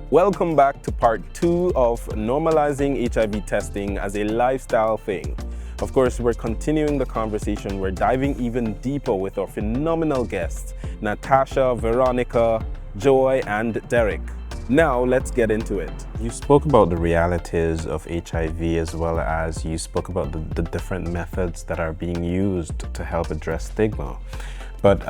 Welcome back to part 2 of Normalizing HIV testing as a lifestyle thing. Of course, we're continuing the conversation. We're diving even deeper with our phenomenal guests, Natasha, Veronica, Joy, and Derrick. Now, let's get into it. You spoke about the realities of HIV as well as you spoke about the different methods that are being used to help address stigma. But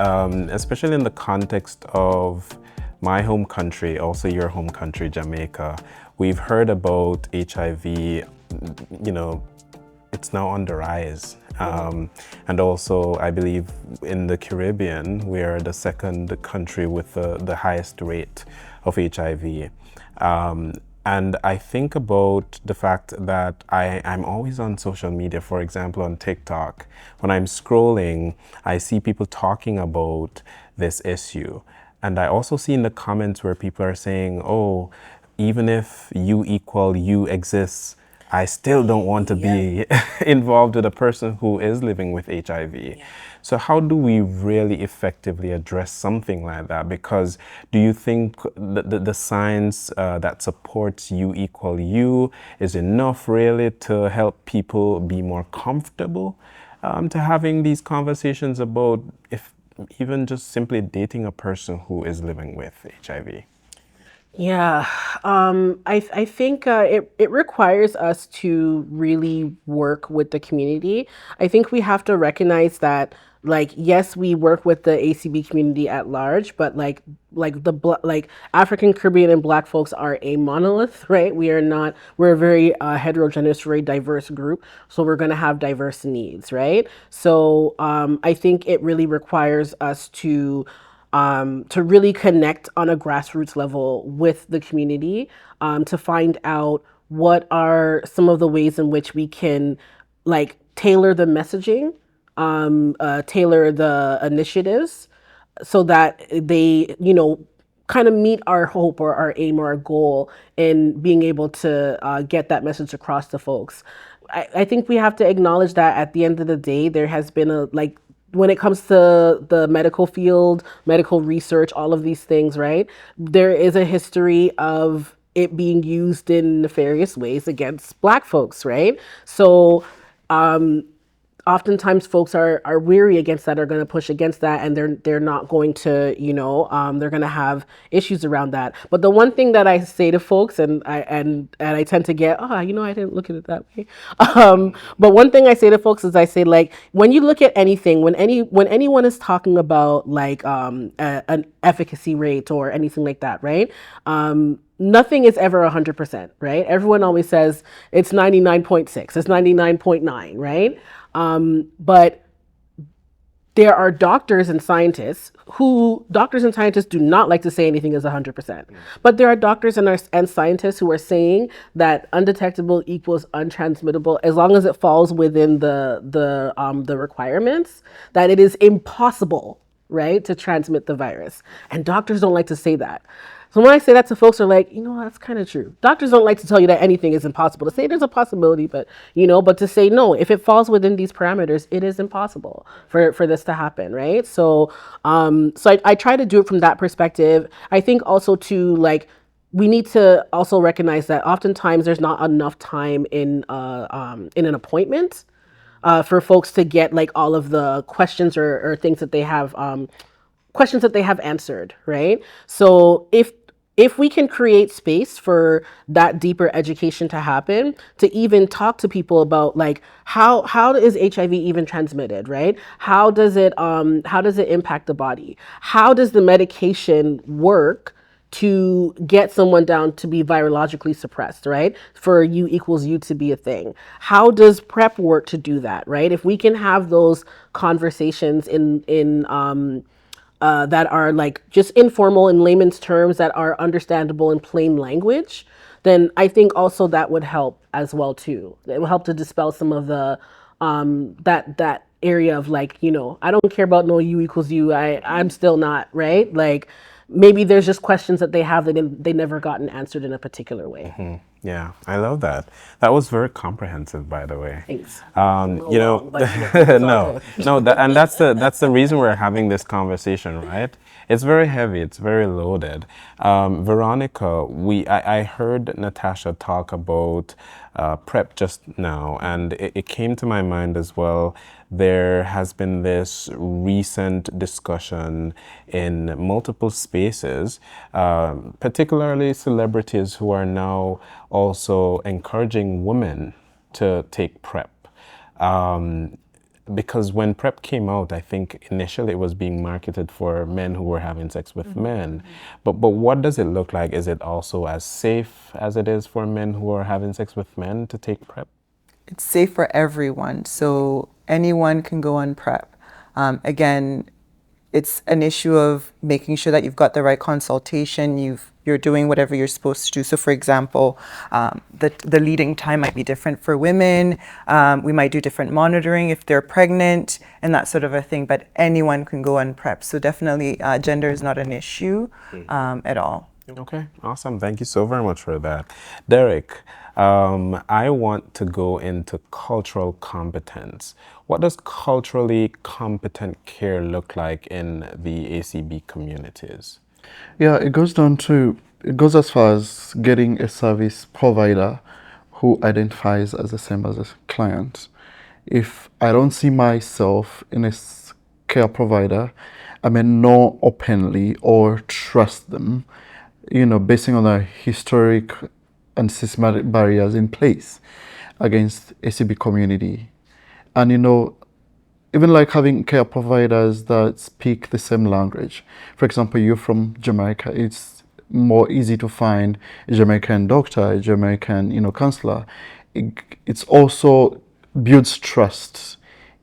especially in the context of my home country, also your home country, Jamaica, we've heard about HIV, it's now on the rise. And also, I believe in the Caribbean, we are the second country with the highest rate of HIV. And I think about the fact that I'm always on social media, for example, on TikTok. When I'm scrolling, I see people talking about this issue. And I also see in the comments where people are saying, oh, even if U equal U exists, I still don't want to be involved with a person who is living with HIV. Yeah. So how do we really effectively address something like that? Because do you think the science that supports U equal U is enough really to help people be more comfortable to having these conversations about even just simply dating a person who is living with HIV? Yeah, I think it requires us to really work with the community. I think we have to recognize that, yes, we work with the ACB community at large, but like African, Caribbean, and Black folks are a monolith, right? We're a very heterogeneous, very diverse group, so we're going to have diverse needs, right? So I think it really requires us to really connect on a grassroots level with the community, to find out what are some of the ways in which we can tailor the messaging, tailor the initiatives so that they, kind of meet our hope or our aim or our goal in being able to get that message across to folks. I think we have to acknowledge that at the end of the day, there has been when it comes to the medical field, medical research, all of these things, right? There is a history of it being used in nefarious ways against Black folks, right? So oftentimes folks are weary against that, are going to push against that, and they're not going to, they're going to have issues around that. But the one thing that I say to folks, and I tend to get, I didn't look at it that way. But one thing I say to folks is I say, when you look at anything, when anyone is talking about an efficacy rate or anything like that, right? Nothing is ever 100%, right? Everyone always says it's 99.6, it's 99.9, right? But there are doctors and scientists do not like to say anything is 100%. But there are doctors and scientists who are saying that undetectable equals untransmittable as long as it falls within the requirements, that it is impossible, right, to transmit the virus. And doctors don't like to say that. So when I say that to folks, are like, that's kind of true. Doctors don't like to tell you that anything is impossible. To say there's a possibility, but to say no, if it falls within these parameters, it is impossible for this to happen, right? So, I try to do it from that perspective. I think also we need to also recognize that oftentimes there's not enough time in an appointment for folks to get all of the questions or things that they have. Questions that they have answered, right? So if we can create space for that deeper education to happen, to even talk to people about how is HIV even transmitted, right? How does it impact the body? How does the medication work to get someone down to be virologically suppressed, right? For U equals U to be a thing. How does PrEP work to do that, right? If we can have those conversations that are just informal in layman's terms, that are understandable in plain language, then I think also that would help as well too. It will help to dispel some of the that area of I don't care about no U equals U. I'm still not, right? Maybe there's just questions that they have that they never gotten answered in a particular way. Yeah, I love that. That was very comprehensive, by the way. Thanks. You know, Long, but it's all no, good. no, and that's the reason we're having this conversation, right? It's very heavy. It's very loaded. Veronica, I heard Natasha talk about PrEP just now, and it came to my mind as well. There has been this recent discussion in multiple spaces, particularly celebrities who are now also encouraging women to take PrEP. Um, because when PrEP came out, I think initially it was being marketed for men who were having sex with men. But what does it look like? Is it also as safe as it is for men who are having sex with men to take PrEP? It's safe for everyone, so anyone can go on PrEP. Again, it's an issue of making sure that you've got the right consultation, you're doing whatever you're supposed to do. So for example, the leading time might be different for women. We might do different monitoring if they're pregnant and that sort of a thing, but anyone can go on PrEP. So definitely gender is not an issue at all. Okay, awesome. Thank you so very much for that. Derrick, I want to go into cultural competence. What does culturally competent care look like in the ACB communities? Yeah, it goes as far as getting a service provider who identifies as the same as a client. If I don't see myself in a care provider, I may not openly or trust them, basing on the historic and systematic barriers in place against ACB community. And even like having care providers that speak the same language. For example, you're from Jamaica, it's more easy to find a Jamaican doctor, a Jamaican, counselor. It's also builds trust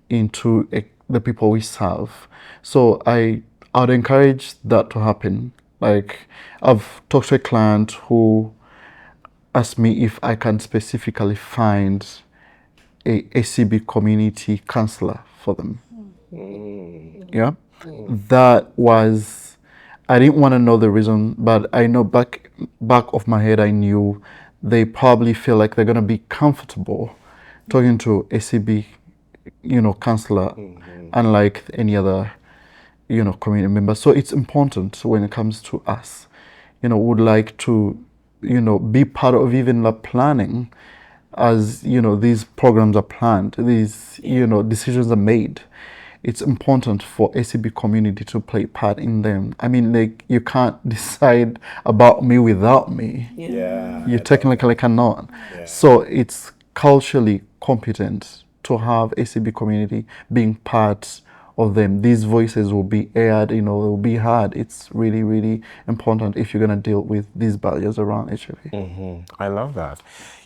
into the people we serve. So I'd encourage that to happen. Like I've talked to a client who asked me if I can specifically find a ACB community counselor for them. Yeah, that was, I didn't want to know the reason, but I know back of my head I knew they probably feel like they're gonna be comfortable talking to ACB, counselor, unlike any other, community member. So it's important when it comes to us, would like to, be part of even the planning as these programs are planned, these decisions are made. It's important for ACB community to play part in them. I mean, like you can't decide about me without me. Yeah. You technically cannot. Yeah. So it's culturally competent to have ACB community being part of them. These voices will be aired, will be heard. It's really, really important if you're going to deal with these barriers around HIV. I love that.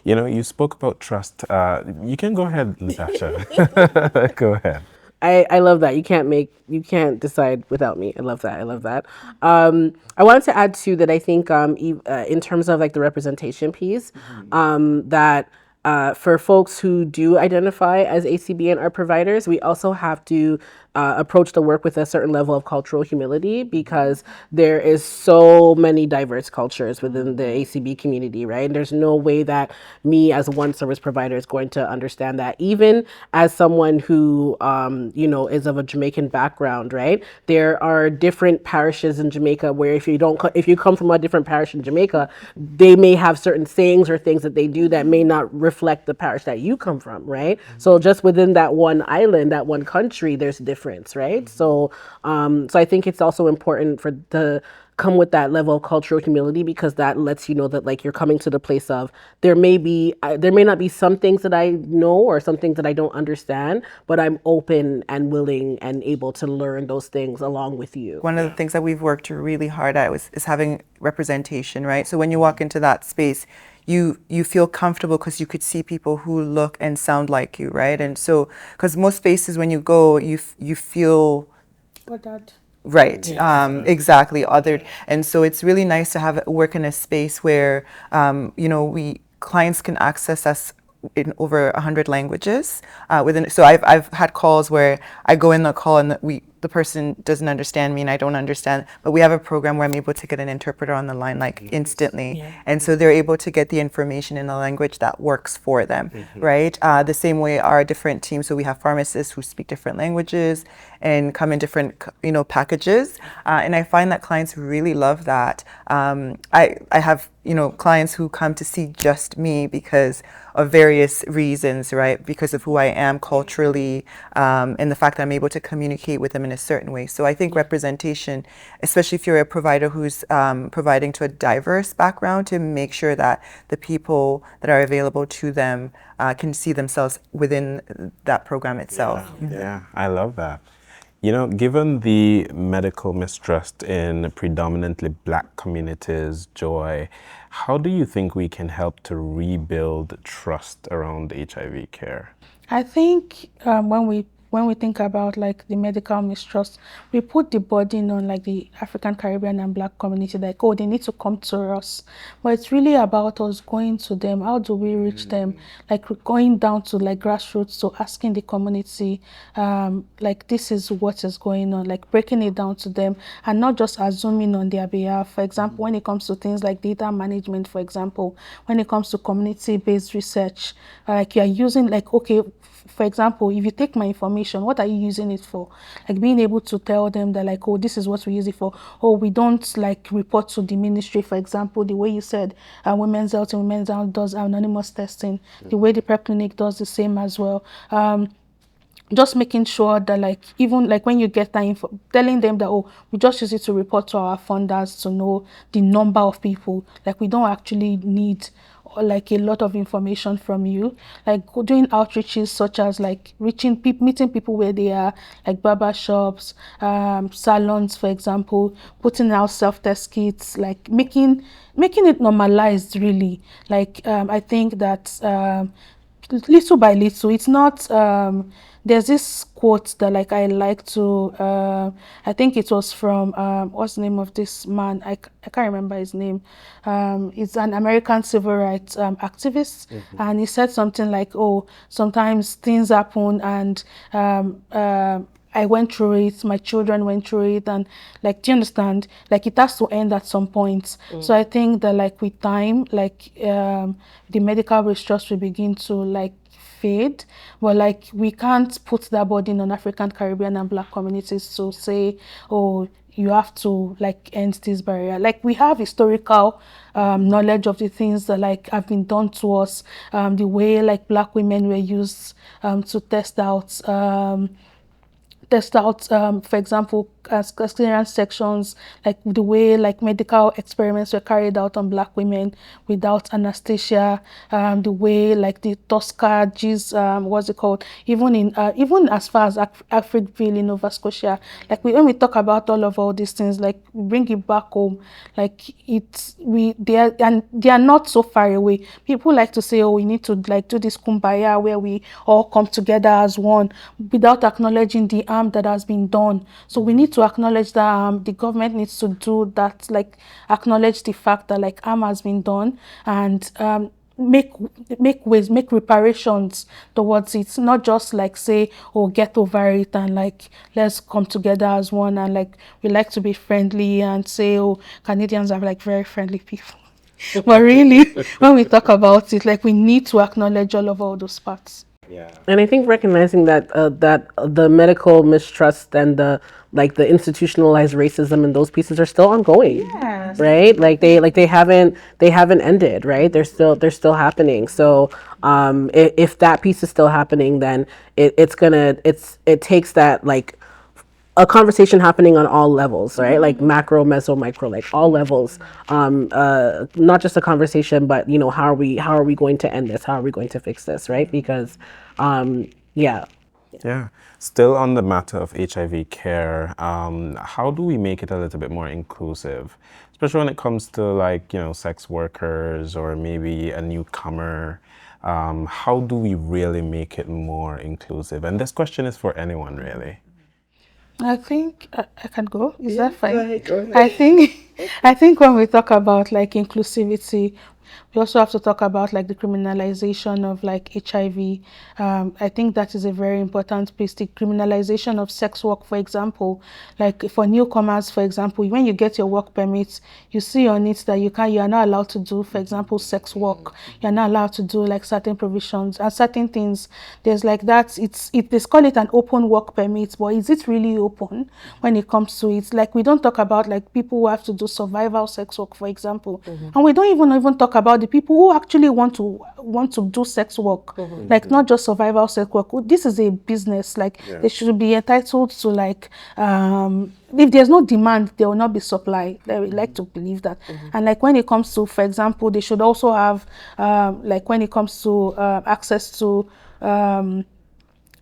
You spoke about trust. You can go ahead, Natasha. Go ahead. I love that. You can't decide without me. I love that. I love that. I wanted to add too that I think in terms of like the representation piece, that for folks who do identify as ACB and are providers, we also have to approach the work with a certain level of cultural humility because there is so many diverse cultures within the ACB community, right? And there's no way that me as one service provider is going to understand that. Even as someone who, is of a Jamaican background, right? There are different parishes in Jamaica where if you come from a different parish in Jamaica, they may have certain sayings or things that they do that may not reflect the parish that you come from, right? So just within that one island, that one country, there's difference, right? So I think it's also important for the come with that level of cultural humility because that lets you know that like you're coming to the place of there may not be some things that I know or some things that I don't understand, but I'm open and willing and able to learn those things along with you. One of the things that we've worked really hard at is having representation, right? So when you walk into that space, you feel comfortable because you could see people who look and sound like you, right? And so, because most spaces when you go, you feel right, exactly, othered. And so it's really nice to have work in a space where, clients can access us in over 100 languages. So I've had calls where I go in the call and the person doesn't understand me and I don't understand, but we have a program where I'm able to get an interpreter on the line like instantly. Yeah. And so they're able to get the information in a language that works for them, right? The same way our different teams, so we have pharmacists who speak different languages and come in different, packages. And I find that clients really love that. I have, clients who come to see just me because of various reasons, right? Because of who I am culturally, and the fact that I'm able to communicate with them in a certain way. So I think representation, especially if you're a provider who's providing to a diverse background, to make sure that the people that are available to them can see themselves within that program itself. Yeah, I love that. Given the medical mistrust in predominantly Black communities, Joy, how do you think we can help to rebuild trust around HIV care? I think when we think about like the medical mistrust, we put the burden on like the African, Caribbean, and Black community, like, oh, they need to come to us. But it's really about us going to them. How do we reach them? Like going down to like grassroots, so asking the community, like this is what is going on, like breaking it down to them and not just assuming on their behalf. For example, when it comes to things like data management, for example, when it comes to community-based research, like you're using like, okay, for example, if you take my information, what are you using it for? Like being able to tell them that like, oh, this is what we use it for. Oh, we don't like report to the ministry, for example, the way you said Women's Health and Women's Health does anonymous testing, the way the PrEP clinic does the same as well. Just making sure that like even like when you get that info, telling them that, oh, we just use it to report to our funders to know the number of people, like we don't actually need like a lot of information from you, like doing outreaches such as like reaching people, meeting people where they are, like barber shops, salons, for example, putting out self-test kits, like making it normalized, really. Like I think that little by little, it's not there's this quote that like I like to I think it was from what's the name of this man, I can't remember his name. It's an American civil rights activist, and he said something like, oh, sometimes things happen and I went through it, my children went through it, and like, do you understand? Like it has to end at some point. So I think that like with time, like the medical mistrust will begin to like fade, but like we can't put that burden on African, Caribbean, and Black communities to say, oh, you have to like end this barrier. Like we have historical knowledge of the things that like have been done to us, the way like Black women were used to test out, for example, clearance sections, like the way like medical experiments were carried out on Black women without anesthesia, the way like the Tosca, what's it called, even as far as Africville in Nova Scotia, like when we talk about all these things, like bring it back home, like they are not so far away. People like to say, oh, we need to like do this kumbaya where we all come together as one, without acknowledging the harm that has been done. So we need to acknowledge that the government needs to do that, like acknowledge the fact that like harm has been done, and make reparations towards it, not just like say, oh, get over it and like let's come together as one, and like we like to be friendly and say, oh, Canadians are like very friendly people. But really, when we talk about it, like we need to acknowledge all those parts. Yeah. And I think recognizing that the medical mistrust and the institutionalized racism and those pieces are still ongoing, Yes. right? Like they haven't ended, right? They're still happening. So if that piece is still happening, then it takes that like a conversation happening on all levels, right? Like macro, meso, micro, like all levels. Not just a conversation, but how are we going to end this? How are we going to fix this, right? Because yeah. Yeah. Still on the matter of HIV care, how do we make it a little bit more inclusive, especially when it comes to like, sex workers or maybe a newcomer? How do we really make it more inclusive? And this question is for anyone, really. I think I can go. Is that fine? Go ahead. I think when we talk about like inclusivity, We also have to talk about like the criminalization of like HIV. I think that is a very important piece. The criminalization of sex work, for example, like for newcomers, for example, when you get your work permit, you see on it that you are not allowed to do, for example, sex work. You're not allowed to do like certain provisions and certain things. There's like that. They call it an open work permit, but is it really open when it comes to it? Like we don't talk about like people who have to do survival sex work, for example, and we don't even talk about the people who actually want to do sex work, like not just survival sex work. This is a business. Like they should be entitled to like if there's no demand, there will not be supply. I would like to believe that. And like when it comes to, for example, they should also have like when it comes to access to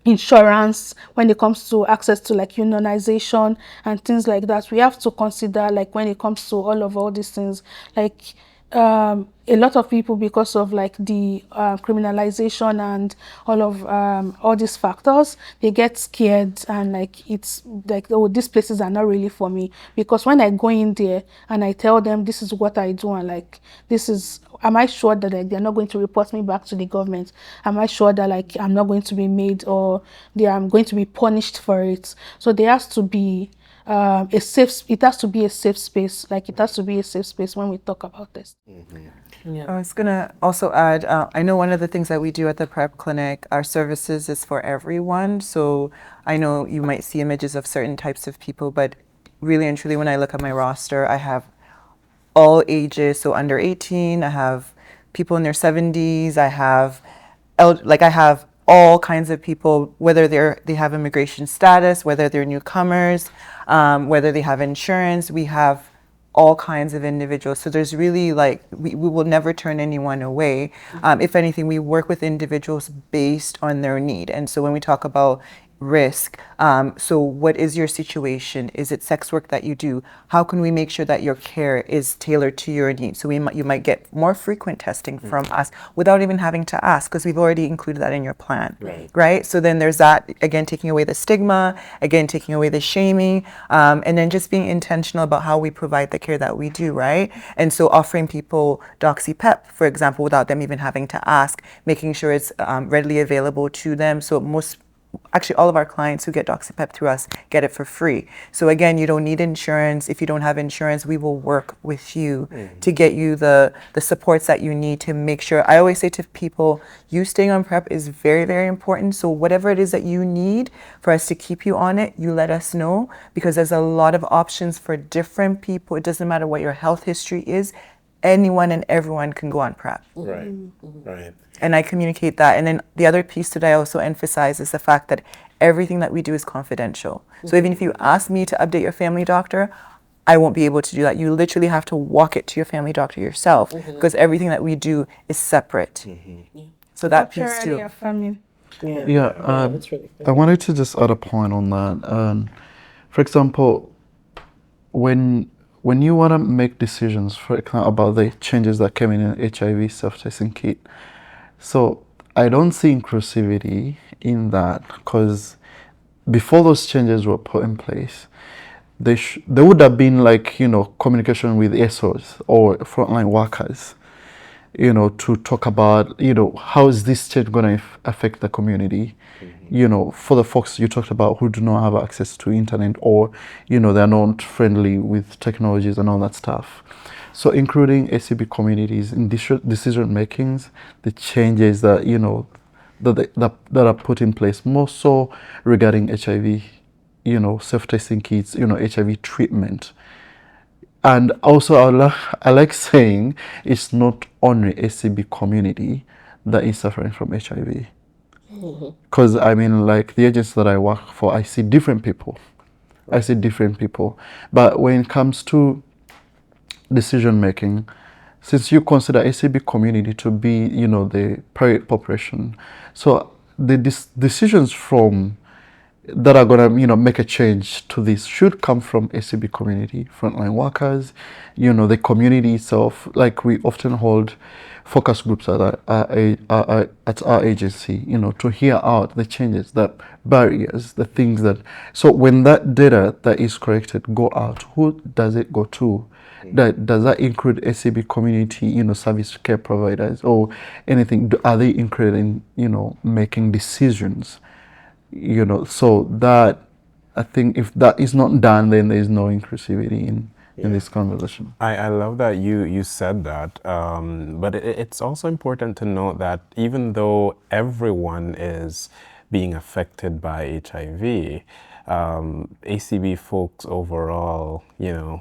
insurance, when it comes to access to like unionization and things like that. We have to consider like when it comes to all these things, like a lot of people, because of like the criminalization and all these factors, they get scared and like it's like, oh, these places are not really for me. Because when I go in there and I tell them this is what I do and like this is, am I sure that like they're not going to report me back to the government? Am I sure that like I'm not going to be made or I'm going to be punished for it? So there has to be it has to be a safe space. Like it has to be a safe space when we talk about this. I was going to also add, I know one of the things that we do at the PrEP clinic, our services is for everyone. So I know you might see images of certain types of people, but really and truly when I look at my roster, I have all ages, so under 18, I have people in their 70s, I have all kinds of people, whether they have immigration status, whether they're newcomers, whether they have insurance. We have all kinds of individuals. So there's really like, we will never turn anyone away. If anything, we work with individuals based on their need. And so when we talk about risk, so what is your situation? Is it sex work that you do? How can we make sure that your care is tailored to your needs? So you might get more frequent testing from us without even having to ask, because we've already included that in your plan, right? So then there's that, again, taking away the stigma, again, taking away the shaming, and then just being intentional about how we provide the care that we do, right? And so offering people Doxy PEP, for example, without them even having to ask, making sure it's readily available to them. So actually all of our clients who get Doxy PEP through us get it for free. So again, you don't need insurance. If you don't have insurance, we will work with you to get you the supports that you need to make sure. I always say to people, you staying on PrEP is very, very important. So whatever it is that you need for us to keep you on it, you let us know, because there's a lot of options for different people. It doesn't matter what your health history is. Anyone and everyone can go on PrEP. Right. And I communicate that. And then the other piece that I also emphasize is the fact that everything that we do is confidential. So even if you ask me to update your family doctor, I won't be able to do that. You literally have to walk it to your family doctor yourself, because everything that we do is separate. So that piece too. Yeah, I wanted to just add a point on that. For example, when you want to make decisions, for example, about the changes that came in HIV self-testing kit, so I don't see inclusivity in that, because before those changes were put in place, there would have been like, communication with ACCHOs or frontline workers, to talk about, how is this change going to affect the community? For the folks you talked about who do not have access to internet, or, they're not friendly with technologies and all that stuff. So including ACB communities in decision makings, the changes that, that are put in place, more so regarding HIV, self-testing kits, HIV treatment. And also I like saying it's not only ACB community that is suffering from HIV. Because I mean, like the agency that I work for, I see different people. But when it comes to decision making, since you consider ACB community to be, the private population, so the decisions that are going to, make a change to this should come from ACB community, frontline workers, the community itself. Like we often hold focus groups at our agency, to hear out the changes, the barriers, the things that, so when that data that is collected go out, who does it go to? Does that include SAB community, service care providers or anything? Are they included in, making decisions? So that, I think if that is not done, then there is no inclusivity in this conversation. I love that you said that, but it's also important to note that even though everyone is being affected by HIV, ACB folks overall,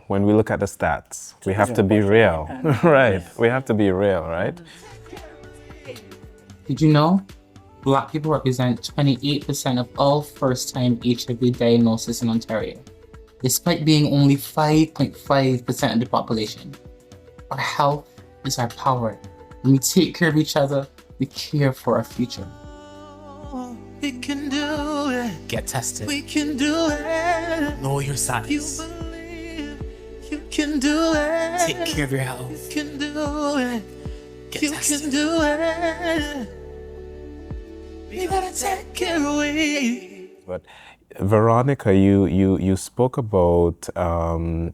when we look at the stats, we have to be real, right? We have to be real, right? Did you know Black people represent 28% of all first-time HIV diagnoses in Ontario, despite being only 5.5% of the population? Our health is our power. When we take care of each other, we care for our future. We can do it. Get tested. We can do it. Know your You status. believe you can do it. Take care of your health. You can do it. Get You tested. can do it. We gotta take care of it. But Veronica, you spoke about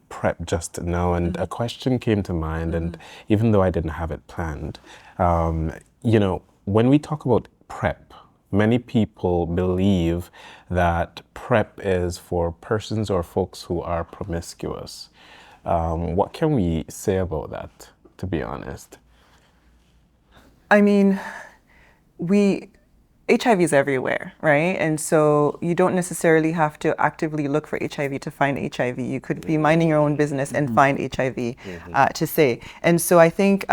PrEP just now, and a question came to mind, and even though I didn't have it planned, when we talk about PrEP, many people believe that PrEP is for persons or folks who are promiscuous. What can we say about that, to be honest? I mean, HIV is everywhere, right? And so you don't necessarily have to actively look for HIV to find HIV. You could be minding your own business and find HIV to say. And so I think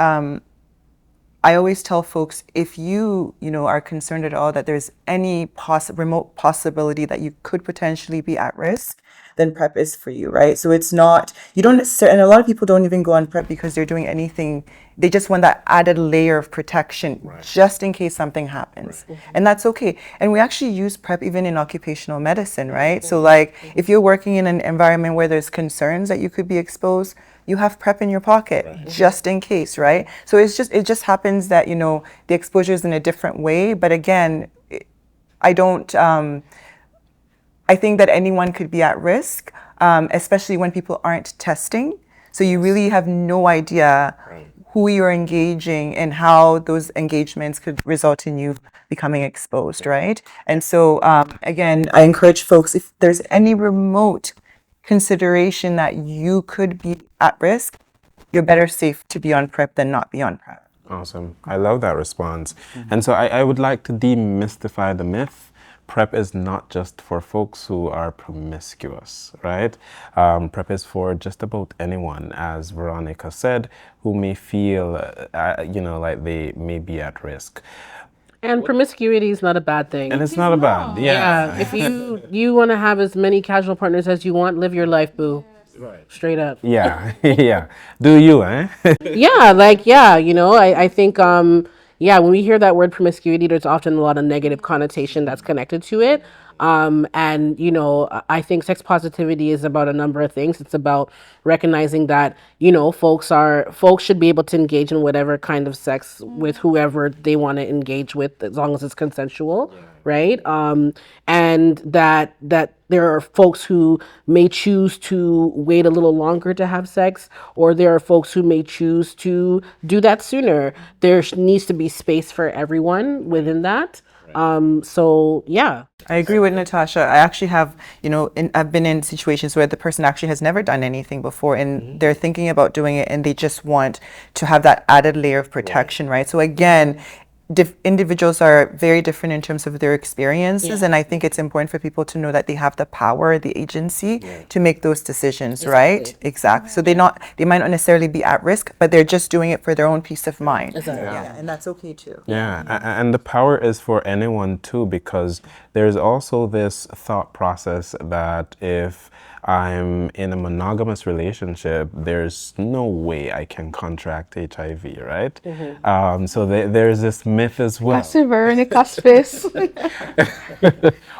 I always tell folks, if you are concerned at all that there's any remote possibility that you could potentially be at risk, then PrEP is for you, right? So it's not, you don't necessarily, and a lot of people don't even go on PrEP because they're doing anything, they just want that added layer of protection just in case something happens. And that's okay. And we actually use PrEP even in occupational medicine, right? So like if you're working in an environment where there's concerns that you could be exposed, you have PrEP in your pocket just in case, right? So it just happens that, the exposure is in a different way. But again, I think that anyone could be at risk, especially when people aren't testing. So you really have no idea who you're engaging and how those engagements could result in you becoming exposed, right? And so, again, I encourage folks, if there's any remote consideration that you could be at risk, you're better safe to be on PrEP than not be on PrEP. Awesome. I love that response. And so I would like to demystify the myth. PrEP is not just for folks who are promiscuous, right? PrEP is for just about anyone, as Veronica said, who may feel, like they may be at risk. And promiscuity is not a bad thing. And it's not a bad, Yeah, if you want to have as many casual partners as you want, live your life, boo. Right. Straight up. Yeah, yeah. Do you, eh? I think, when we hear that word promiscuity, there's often a lot of negative connotation that's connected to it. I think sex positivity is about a number of things. It's about recognizing that, folks should be able to engage in whatever kind of sex with whoever they want to engage with, as long as it's consensual, right? And that there are folks who may choose to wait a little longer to have sex, or there are folks who may choose to do that sooner. There needs to be space for everyone within that. I agree with Natasha. I actually have, I've been in situations where the person actually has never done anything before and they're thinking about doing it and they just want to have that added layer of protection, right? So again, individuals are very different in terms of their experiences, and I think it's important for people to know that they have the power, the agency to make those decisions, right? Exactly. So they might not necessarily be at risk, but they're just doing it for their own peace of mind. Exactly. Yeah, and that's okay too. Yeah, and the power is for anyone too, because there's also this thought process that if I'm in a monogamous relationship, there's no way I can contract HIV, right? So there's this myth as well. I see Veronica's face.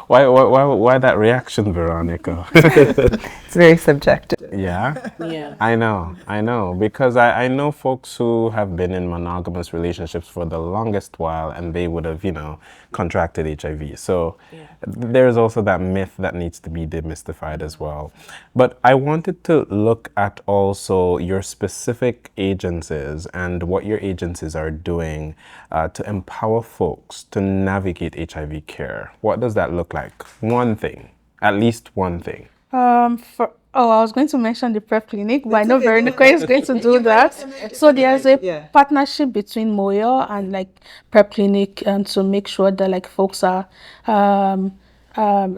Why that reaction, Veronica? It's very subjective. Yeah, Yeah. I know, because I know folks who have been in monogamous relationships for the longest while and they would have, contracted HIV. So there's also that myth that needs to be demystified as well. But I wanted to look at also your specific agencies and what your agencies are doing to empower folks to navigate HIV care. What does that look like? One thing, at least one thing. I was going to mention the PrEP clinic, but I know Veronica is going to do that. So there's a partnership between Moyo and like PrEP clinic, to make sure that like folks are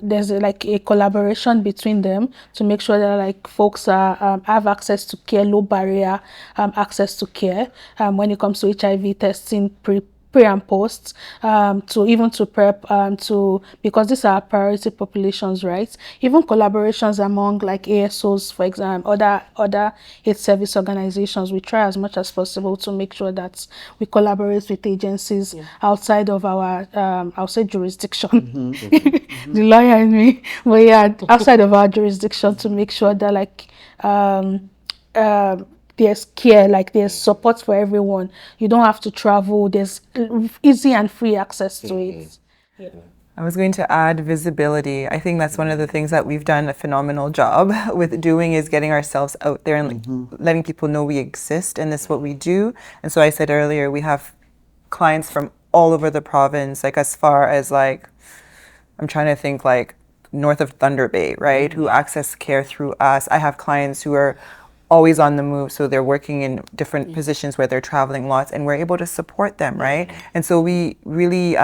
there's like a collaboration between them to make sure that like folks are have access to care, low barrier access to care when it comes to HIV testing, pre and post, to even to PrEP, to because these are priority populations, right? Even collaborations among like ASOs, for example, other AIDS service organizations, we try as much as possible to make sure that we collaborate with agencies outside of our I'll say jurisdiction. The lawyer in me, but yeah, outside of our jurisdiction to make sure that like there's care, like there's support for everyone. You don't have to travel. There's easy and free access to it. I was going to add visibility. I think that's one of the things that we've done a phenomenal job with doing is getting ourselves out there and letting people know we exist and this is what we do. And so I said earlier, we have clients from all over the province, like as far as like, I'm trying to think like north of Thunder Bay, right? Who access care through us. I have clients who are always on the move, so they're working in different positions where they're traveling lots, and we're able to support them, right? And so we really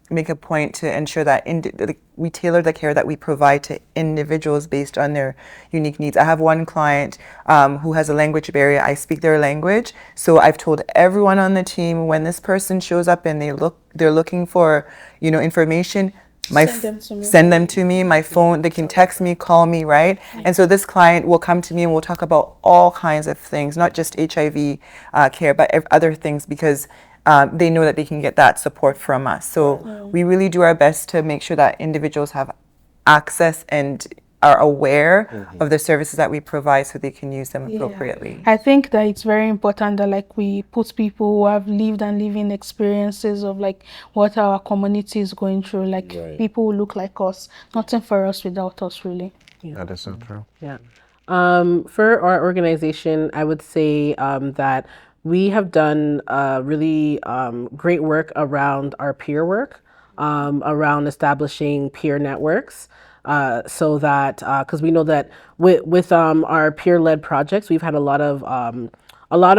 make a point to ensure that we tailor the care that we provide to individuals based on their unique needs. I have one client who has a language barrier. I speak their language, so I've told everyone on the team when this person shows up and they're looking for information, send them to me, my phone, they can text me, call me, right? And so this client will come to me and we'll talk about all kinds of things, not just HIV care, but other things, because they know that they can get that support from us. So we really do our best to make sure that individuals have access and are aware of the services that we provide so they can use them appropriately. I think that it's very important that like we put people who have lived and living experiences of like what our community is going through, like people who look like us. Nothing for us without us, really. That is so true. Yeah. For our organization, I would say that we have done really great work around our peer work, around establishing peer networks. So that because we know that with our peer-led projects, we've had a lot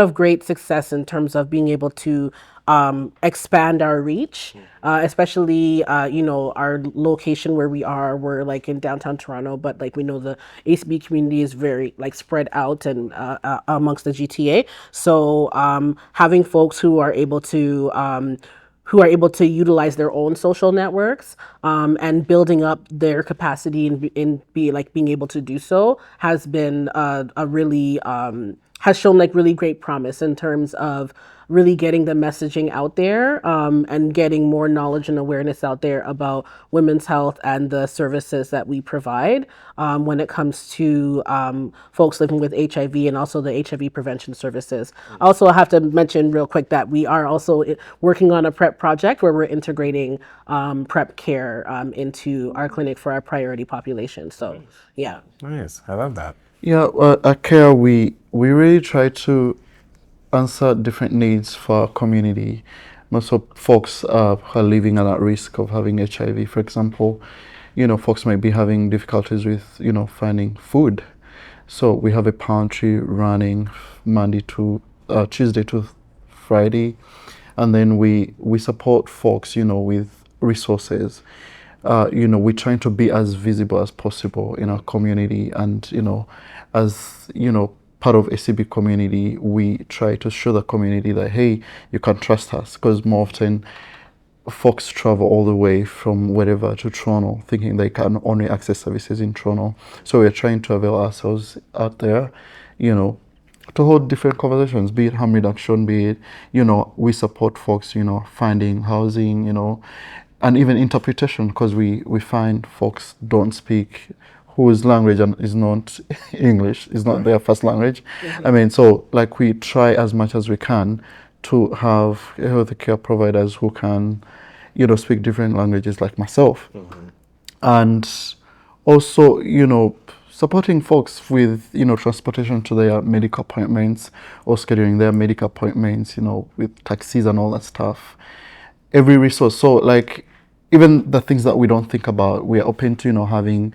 of great success in terms of being able to expand our reach, especially our location where we're like in downtown Toronto, but like we know the ACB community is very like spread out and amongst the GTA. So having folks who are able to utilize their own social networks and building up their capacity in being able to do so has been a really has shown like really great promise in terms of really getting the messaging out there and getting more knowledge and awareness out there about women's health and the services that we provide when it comes to folks living with HIV and also the HIV prevention services. Also, I have to mention real quick that we are also working on a PrEP project where we're integrating PrEP care into our clinic for our priority population. So, yeah. Nice. I love that. Yeah, at CAYR, we really try to answer different needs for our community. Most of folks who are living at risk of having HIV, for example, folks might be having difficulties with, finding food. So we have a pantry running Monday to Tuesday to Friday, and then we support folks, with resources. We're trying to be as visible as possible in our community, and as part of ACB community, we try to show the community that hey, you can trust us, because more often folks travel all the way from wherever to Toronto thinking they can only access services in Toronto. So we're trying to avail ourselves out there, to hold different conversations, be it harm reduction, be it, we support folks, finding housing, and even interpretation, because we find folks don't speak, whose language is not English, is not their first language. I mean, so like we try as much as we can to have healthcare providers who can, you know, speak different languages like myself. And also, you know, supporting folks with, you know, transportation to their medical appointments or scheduling their medical appointments, you know, with taxis and all that stuff. Every resource. So like even the things that we don't think about, we are open to, you know, having,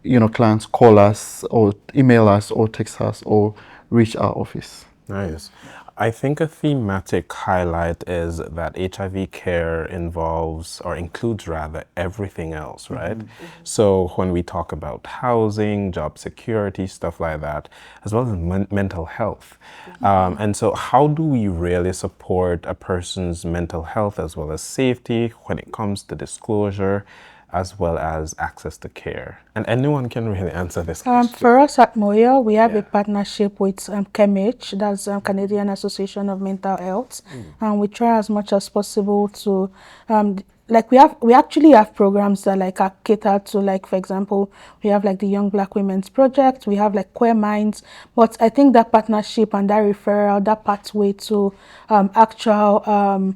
you know, clients call us or email us or text us or reach our office. Nice. I think a thematic highlight is that HIV care involves, or includes rather, everything else, right? So when we talk about housing, job security, stuff like that, as well as mental health. And so how do we really support a person's mental health as well as safety when it comes to disclosure, as well as access to care? And anyone can really answer this question. For us at CAYR, we have a partnership with CAMH, that's Canadian Association of Mental Health, and we try as much as possible to, like we actually have programs that like are catered to, like for example, we have like the Young Black Women's Project, we have like Queer Minds, but I think that partnership and that referral, that pathway to actual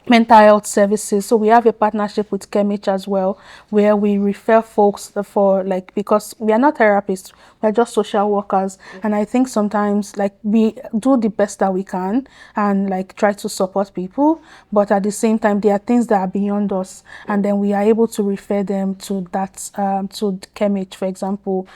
mental health services. So we have a partnership with CAMH as well, where we refer folks for like, because we are not therapists, we're just social workers. And I think sometimes like we do the best that we can and like try to support people, but at the same time, there are things that are beyond us. And then we are able to refer them to that, to CAMH, for example.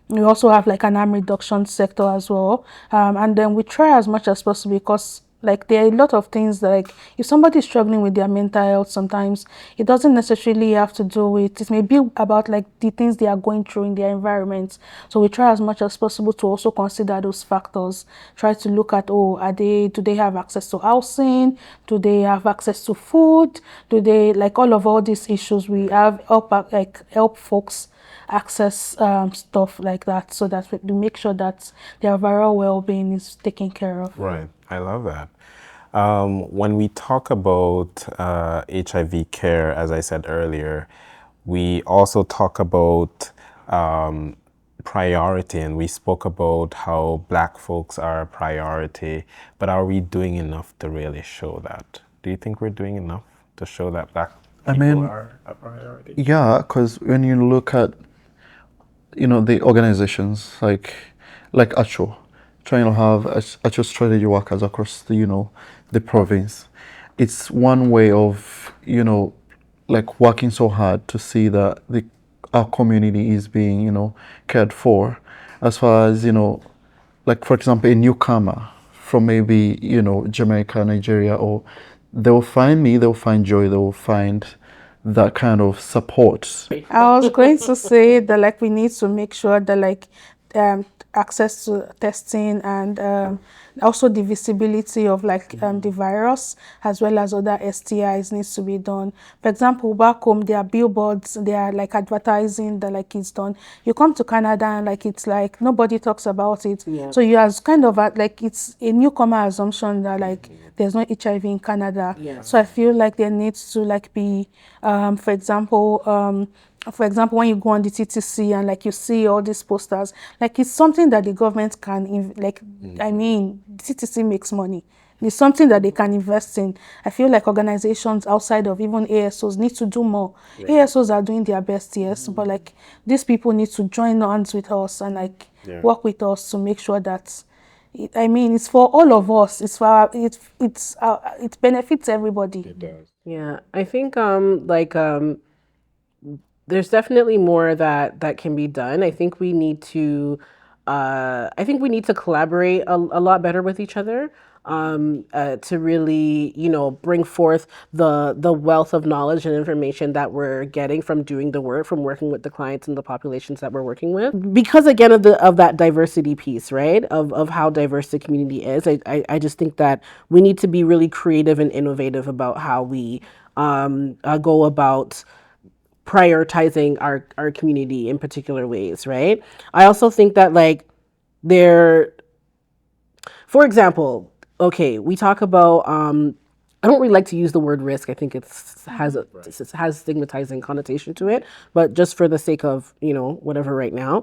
We also have like an harm reduction sector as well. And then we try as much as possible, because like there are a lot of things that, like if somebody is struggling with their mental health, sometimes it doesn't necessarily have to do with, it may be about like the things they are going through in their environment. So we try as much as possible to also consider those factors. Try to look at, do they have access to housing? Do they have access to food? Do they, like all these issues, we have help folks access stuff like that, so that we make sure that their overall well-being is taken care of. Right. I love that. When we talk about HIV care, as I said earlier, we also talk about priority, and we spoke about how Black folks are a priority, but are we doing enough to really show that? Do you think we're doing enough to show that Black people are a priority? Yeah, because when you look at, you know, the organizations like ACCHO, trying to have ACCHO strategy workers across the, you know, the province, it's one way of, you know, like working so hard to see that our community is being, you know, cared for. As far as, you know, like for example, a newcomer from maybe, you know, Jamaica, Nigeria, or they'll find me, they'll find Joy, they'll find that kind of support. I was going to say that like we need to make sure that like access to testing and also the visibility of like the virus as well as other STIs needs to be done. For example, back home there are billboards, they are like advertising that like it's done. You come to Canada and like it's like nobody talks about it. So you as kind of like it's a newcomer assumption that like there's no HIV in Canada. So I feel like there needs to like be for example, when you go on the TTC and like you see all these posters, like it's something that the government can I mean, the TTC makes money. It's something that they can invest in. I feel like organizations outside of even ASOs need to do more. ASOs are doing their best, yes, but like these people need to join hands with us and like work with us to make sure that it's for all of us. It's for it benefits everybody. It does. Yeah, I think there's definitely more that can be done. I think we need to collaborate a lot better with each other to really, bring forth the wealth of knowledge and information that we're getting from doing the work, from working with the clients and the populations that we're working with. Because again of that diversity piece, right? Of how diverse the community is. I just think that we need to be really creative and innovative about how we go about prioritizing our community in particular ways, right? I also think that for example, okay, we talk about I don't really like to use the word risk. I think it has stigmatizing connotation to it. But just for the sake of, whatever right now,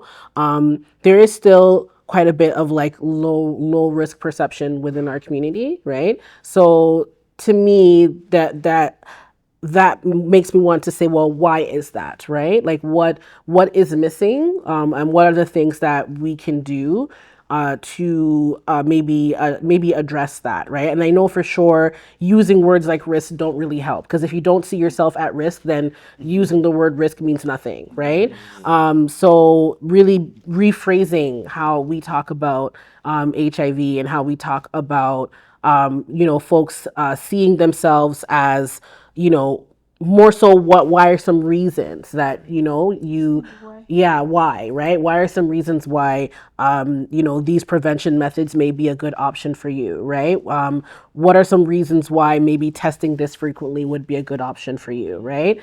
there is still quite a bit of like low risk perception within our community, right? So to me, that makes me want to say, well, why is that, right? Like what is missing, and what are the things that we can do to maybe address that, right? And I know for sure using words like risk don't really help, because if you don't see yourself at risk, then using the word risk means nothing, right? So really rephrasing how we talk about HIV and how we talk about folks seeing themselves as, more so why are some reasons that, why, right? Why are some reasons why, these prevention methods may be a good option for you, right? What are some reasons why maybe testing this frequently would be a good option for you, right?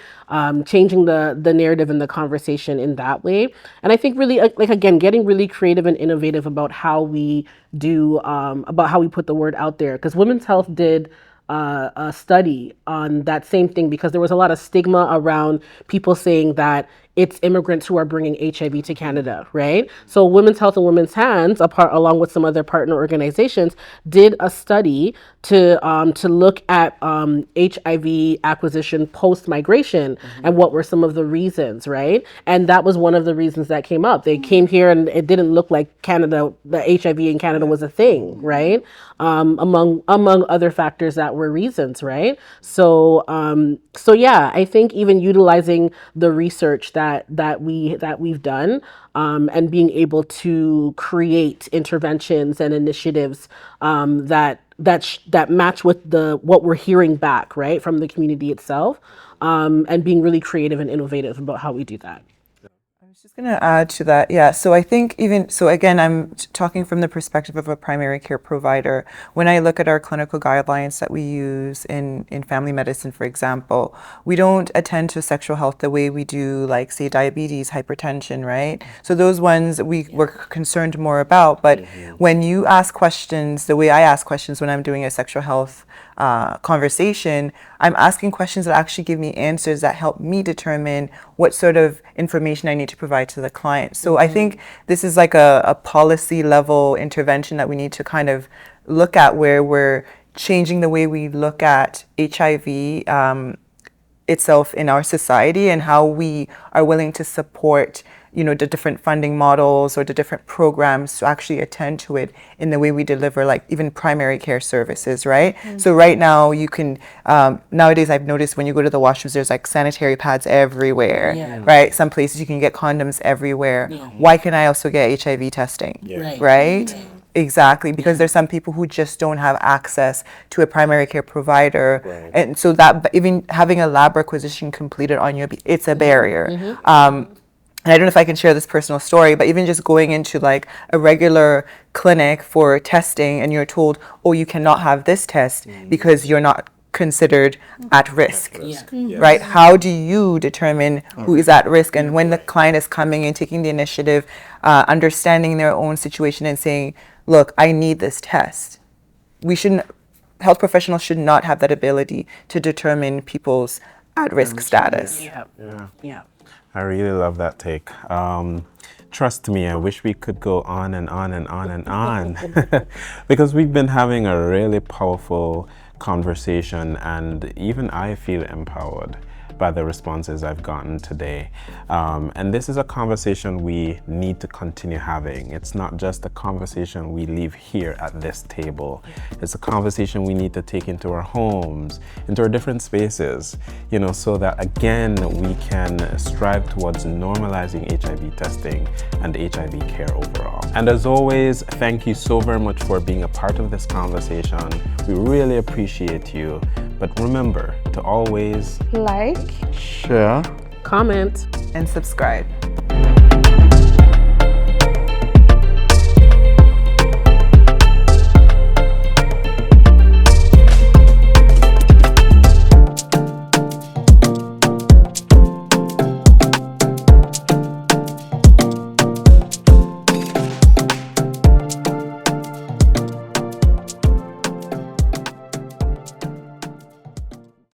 Changing the narrative and the conversation in that way. And I think really, like, again, getting really creative and innovative about how we about how we put the word out there. Because Women's Health did a study on that same thing, because there was a lot of stigma around people saying that it's immigrants who are bringing HIV to Canada, right? So Women's Health and Women's Hands, along with some other partner organizations, did a study to look at HIV acquisition post-migration and what were some of the reasons, right? And that was one of the reasons that came up. They came here and it didn't look like Canada, the HIV in Canada was a thing, right? Among other factors that were reasons, right? So yeah, I think even utilizing the research that we've done, and being able to create interventions and initiatives that match with what we're hearing back, right, from the community itself, and being really creative and innovative about how we do that. I was just going to add to that. Yeah. So I think again, I'm talking from the perspective of a primary care provider. When I look at our clinical guidelines that we use in family medicine, for example, we don't attend to sexual health the way we do, like, say, diabetes, hypertension, right? So those ones we're concerned more about. But when you ask questions, the way I ask questions when I'm doing a sexual health conversation, I'm asking questions that actually give me answers that help me determine what sort of information I need to provide to the client. So I think this is like a policy level intervention that we need to kind of look at, where we're changing the way we look at HIV itself in our society, and how we are willing to support the different funding models or the different programs to actually attend to it in the way we deliver, like, even primary care services, right? So right now you can, nowadays I've noticed when you go to the washrooms, there's like sanitary pads everywhere, right? Some places you can get condoms everywhere. Why can I also get HIV testing, right? Exactly, because there's some people who just don't have access to a primary care provider, and so that even having a lab requisition completed on you, it's a barrier. And I don't know if I can share this personal story, but even just going into like a regular clinic for testing, and you're told, oh, you cannot have this test because you're not considered at risk, right? How do you determine who is at risk? And when the client is coming and taking the initiative, understanding their own situation and saying, look, I need this test. Health professionals should not have that ability to determine people's at-risk status. Yeah. I really love that take. Trust me, I wish we could go on and on and on and on because we've been having a really powerful conversation, and even I feel empowered by the responses I've gotten today. And this is a conversation we need to continue having. It's not just a conversation we leave here at this table. It's a conversation we need to take into our homes, into our different spaces, so that again, we can strive towards normalizing HIV testing and HIV care overall. And as always, thank you so very much for being a part of this conversation. We really appreciate you. But remember to always like, share, comment, and subscribe.